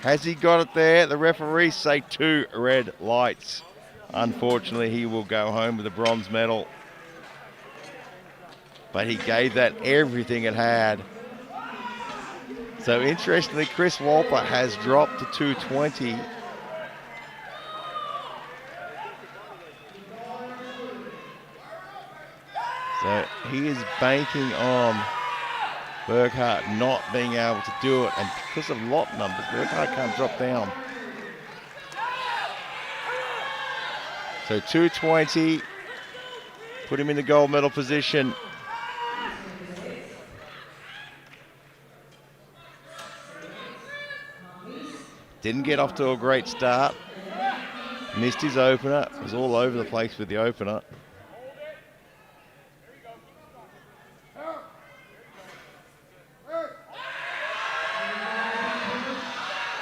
Has he got it there? The referees say 2 red lights. Unfortunately, he will go home with a bronze medal. But he gave that everything it had. So interestingly, Chris Walter has dropped to 220. So he is banking on Burkhart not being able to do it, and because of lot numbers, Burkhart can't drop down. So 220, put him in the gold medal position. Didn't get off to a great start. Missed his opener. Was all over the place with the opener.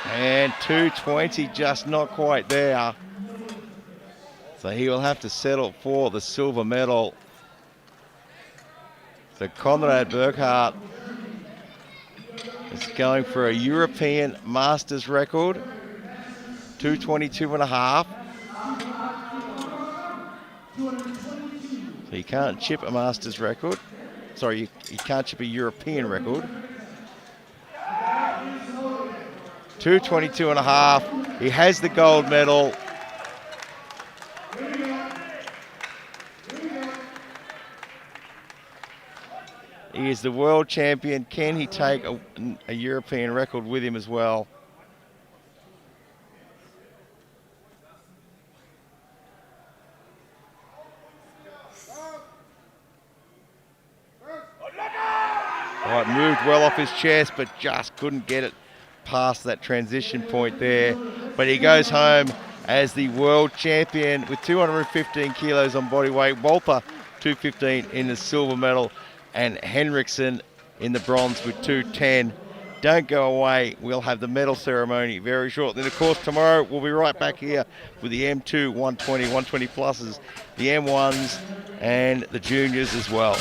And 220, just not quite there. So he will have to settle for the silver medal. So Conrad Burkhart is going for a European Masters record, 222.5. So you can't chip a Masters record. Sorry, you can't chip a European record. 222.5. He has the gold medal. He is the world champion. Can he take a European record with him as well? Right, moved well off his chest, but just couldn't get it past that transition point there. But he goes home as the world champion with 215 kilos on body weight. Walter, 215 in the silver medal, and Henriksen in the bronze with 210. Don't go away. We'll have the medal ceremony very shortly. And of course, tomorrow we'll be right back here with the M2 120, 120 pluses, the M1s, and the juniors as well.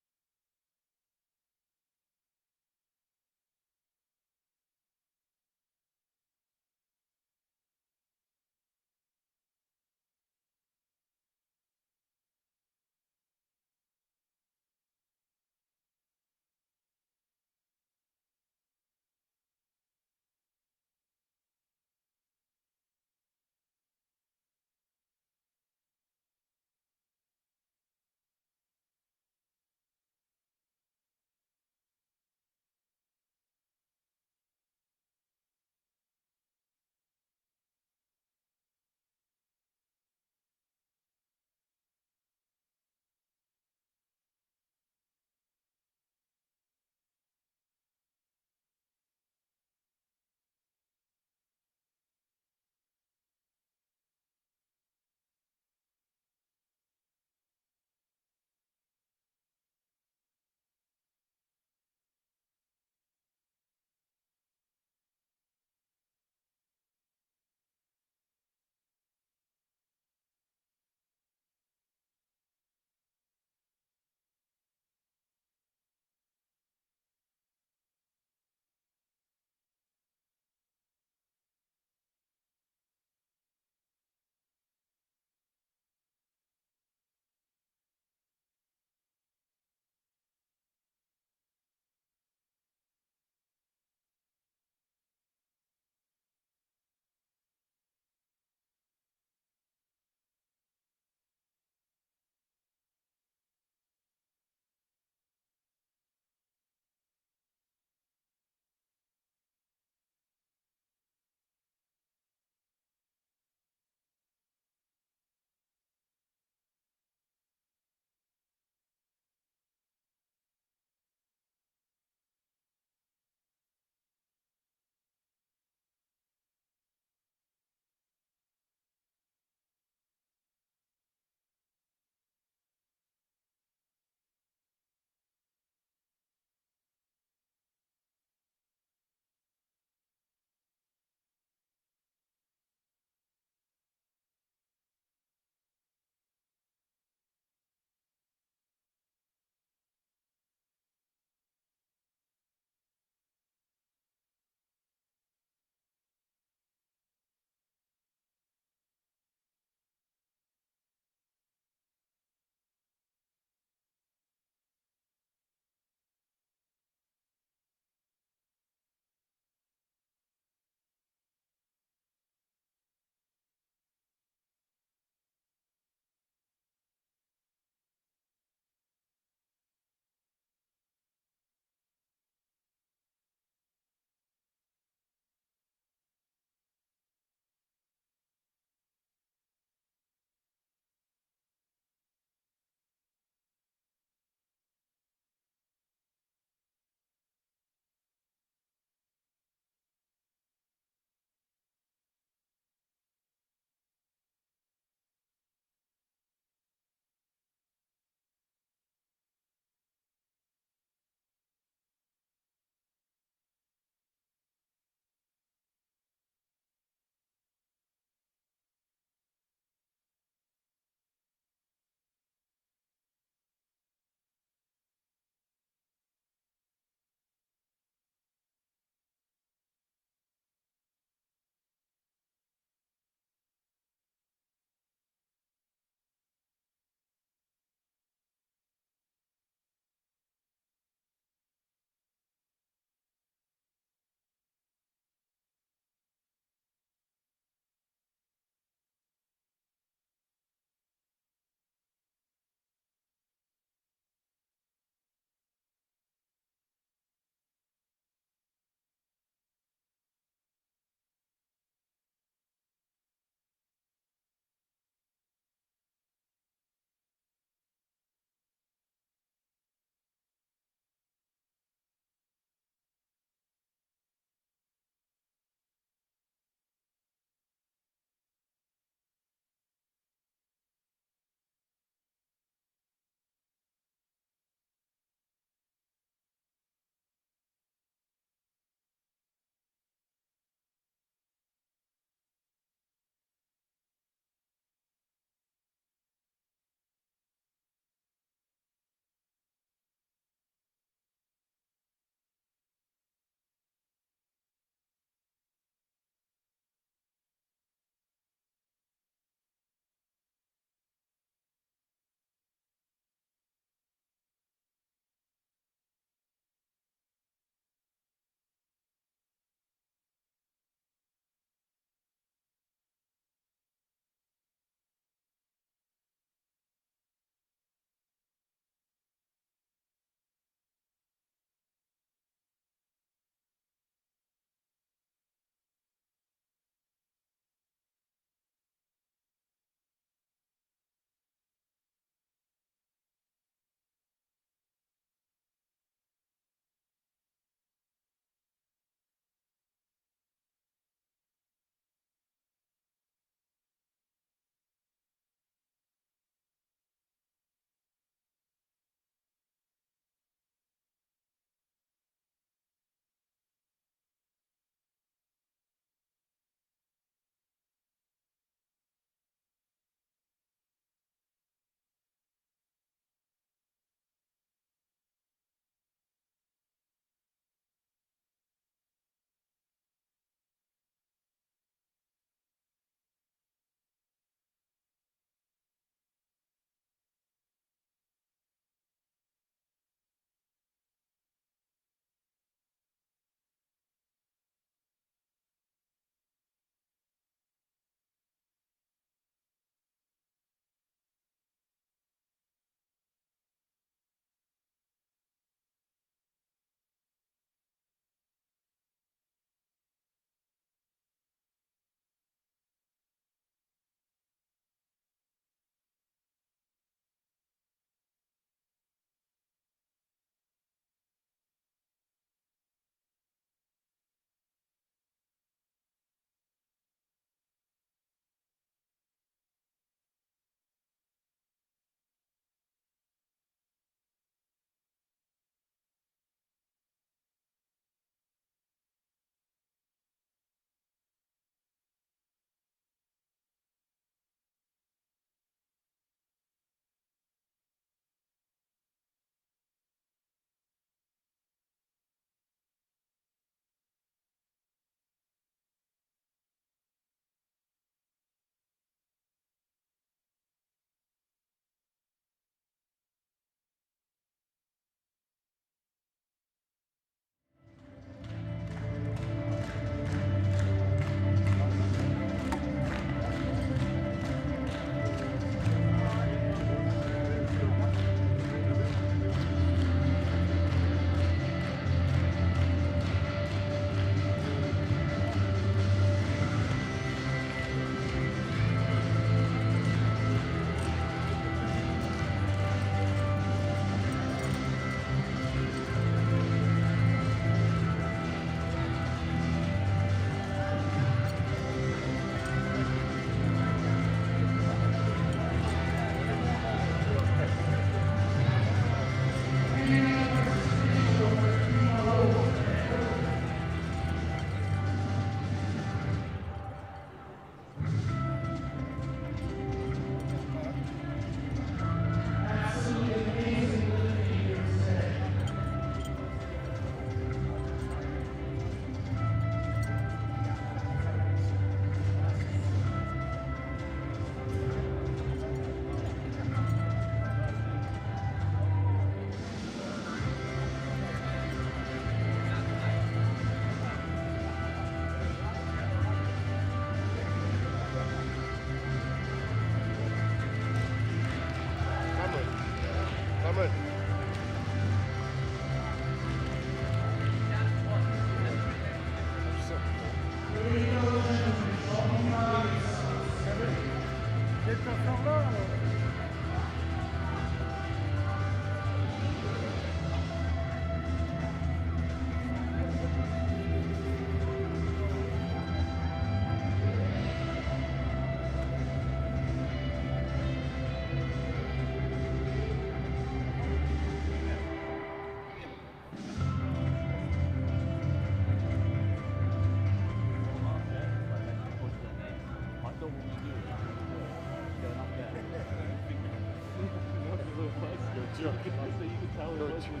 joking. So you can tell you're joking.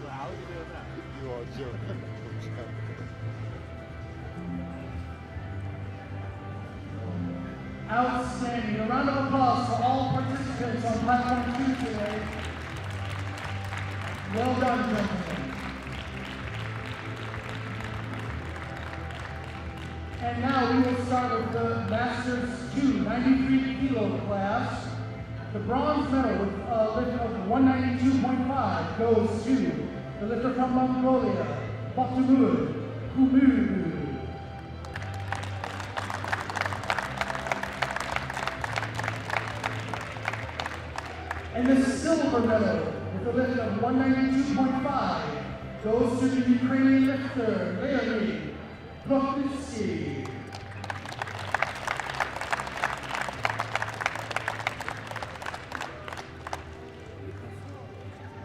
How are you doing that? You are joking. Outstanding. A round of applause for all participants on platform 2 today. Well done, gentlemen. And now we will start with the Masters 2 93-kilo class. The bronze medal with a lift of 192.5 goes to the lifter from Mongolia, Batumur Kumuru. And the silver medal with a lift of 192.5 goes to the Ukrainian lifter, Leonid Prokhitsky.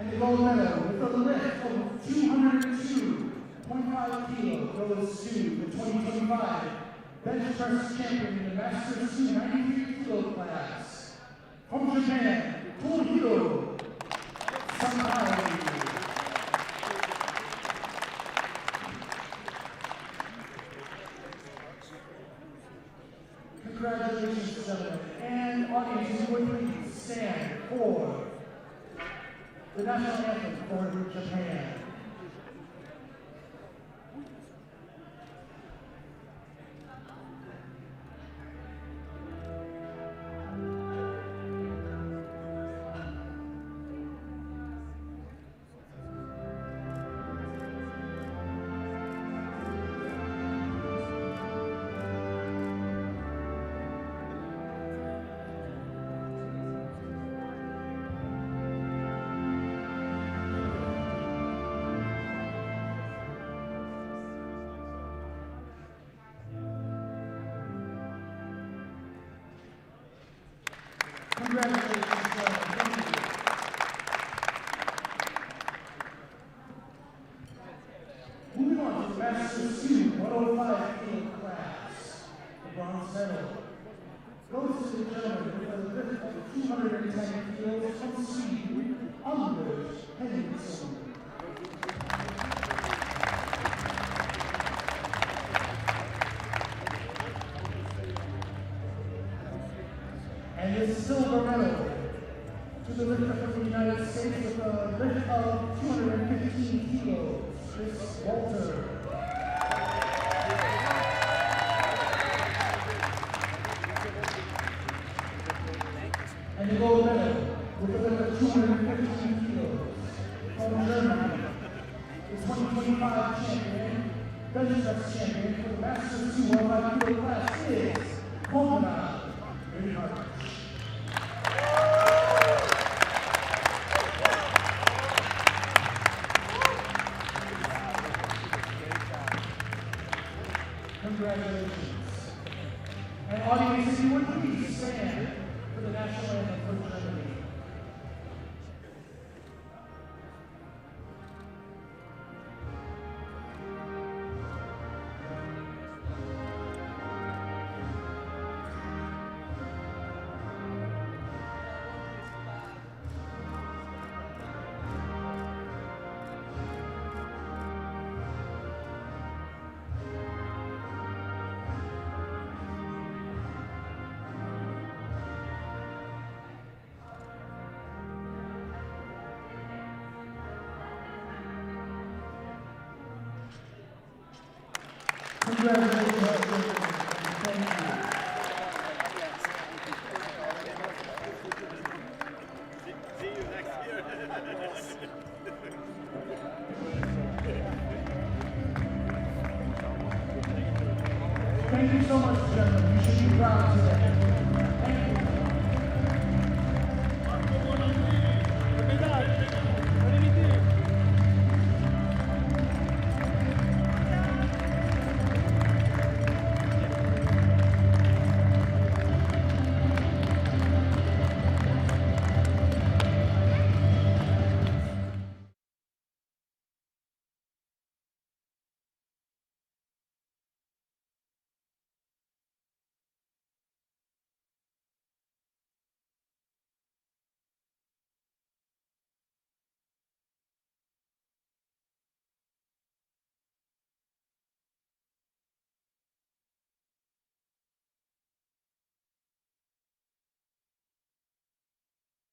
And the gold medal with a lift of 202.5 kilos goes to the 2025 bench press champion in the Masters 2 93-kilo class. From Japan, Tohiro Sakai. Congratulations, gentlemen. And audience, if you would please stand for the national anthem for Japan. Congratulations, thank you. Moving on to the Masters 2 105-kilo class. The bronze medal goes to the gentleman with a lift of 210 kilos from Sweden, Anders Henriksson. And the silver medal to the lifter from the United States with a lift of 215 kilos, Chris Walter. And the gold medal with a lift of 215 kilos from Germany, the 2025 champion, bench press champion for the Masters 2 105-kilo class is Konrad Reinhardt. Congratulations. And audience, if you would please stand for the national anthem for Germany. Congratulations. Thank you. See you next year. Thank you so much, gentlemen. You should be proud today.